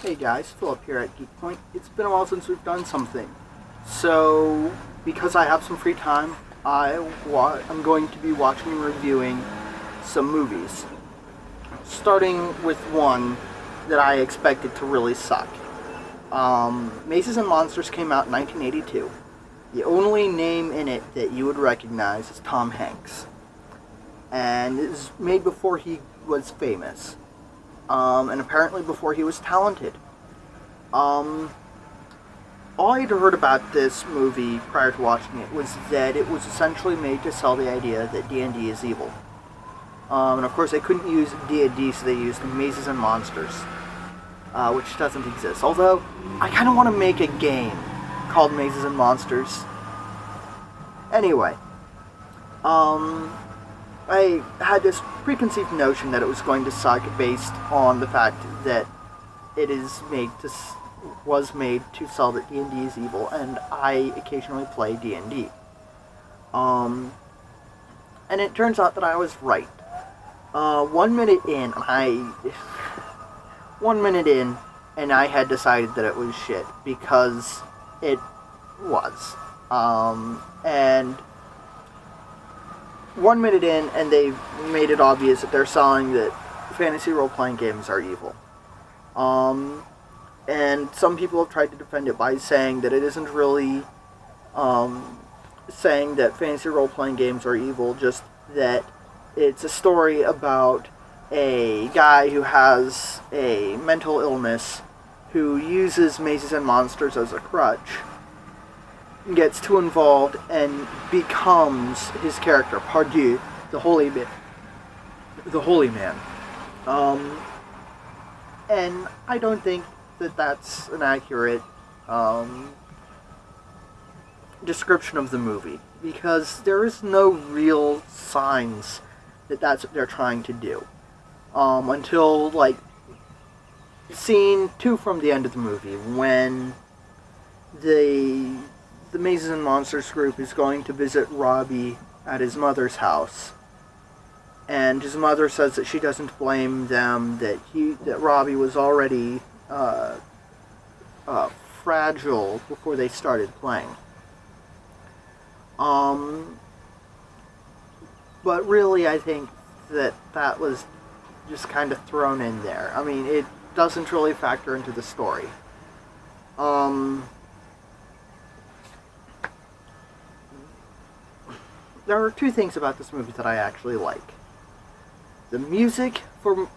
Hey guys, Philip here at Geek. It's been a while since we've done something. So, because I have some free time, I'm going to be watching and reviewing some movies. Starting with one that I expected to really suck. Mazes and Monsters came out in 1982. The only name in it that you would recognize is Tom Hanks. And it was made before he was famous. And apparently before he was talented. Um, all I'd heard about this movie prior to watching it was that it was essentially made to sell the idea that D&D is evil. And of course they couldn't use D&D, so they used Mazes and Monsters, which doesn't exist. Although, I kind of want to make a game called Mazes and Monsters. Anyway, I had this preconceived notion that it was going to suck based on the fact that it was made to sell that D&D is evil, and I occasionally play D&D. And it turns out that I was right. 1 minute in, and I had decided that it was shit because it was. And 1 minute in, and they've made it obvious that they're selling that fantasy role-playing games are evil. And some people have tried to defend it by saying that it isn't really saying that fantasy role-playing games are evil, just that it's a story about a guy who has a mental illness who uses Mazes and Monsters as a crutch, gets too involved, and becomes his character, Pardieu, the holy man. And I don't think that that's an accurate description of the movie, because there is no real signs that that's what they're trying to do. Until, like, scene 2 from the end of the movie, when the Mazes and Monsters group is going to visit Robbie at his mother's house. And his mother says that she doesn't blame them, that Robbie was already fragile before they started playing. But really, I think that was just kind of thrown in there. I mean, it doesn't really factor into the story. There are two things about this movie that I actually like. The music for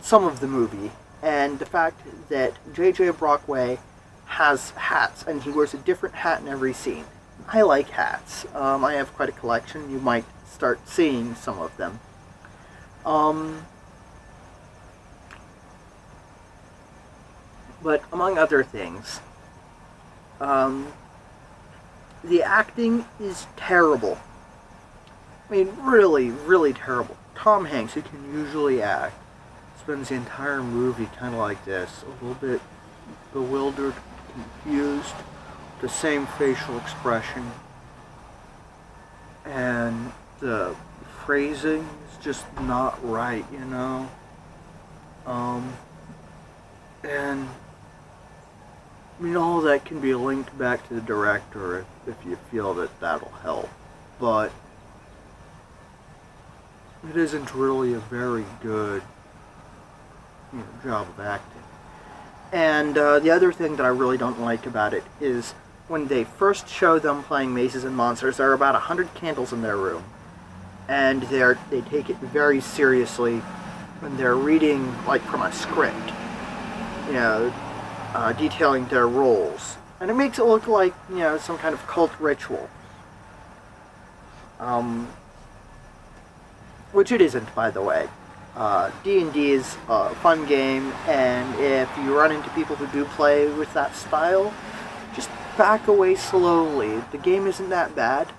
some of the movie, and the fact that J.J. Brockway has hats, and he wears a different hat in every scene. I like hats. I have quite a collection. You might start seeing some of them. But among other things, the acting is terrible. I mean, really, really terrible. Tom Hanks, who can usually act, spends the entire movie kind of like this, a little bit bewildered, confused, the same facial expression, and the phrasing is just not right, you know? And, I mean, all that can be linked back to the director if you feel that that'll help, but it isn't really a very good job of acting. And the other thing that I really don't like about it is when they first show them playing Mazes and Monsters, there are about 100 candles in their room. And they take it very seriously when they're reading, like, from a script. Detailing their roles. And it makes it look like, some kind of cult ritual. Which it isn't, by the way. D&D is a fun game, and if you run into people who do play with that style, just back away slowly. The game isn't that bad.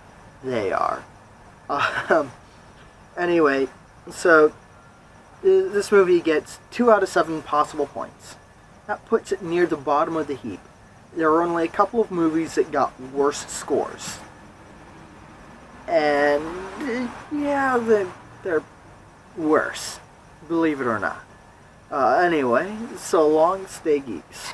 They are. Anyway, so this movie gets 2 out of 7 possible points. That puts it near the bottom of the heap. There are only a couple of movies that got worse scores. And, yeah, they're worse, believe it or not. Anyway, so long, stay geeks.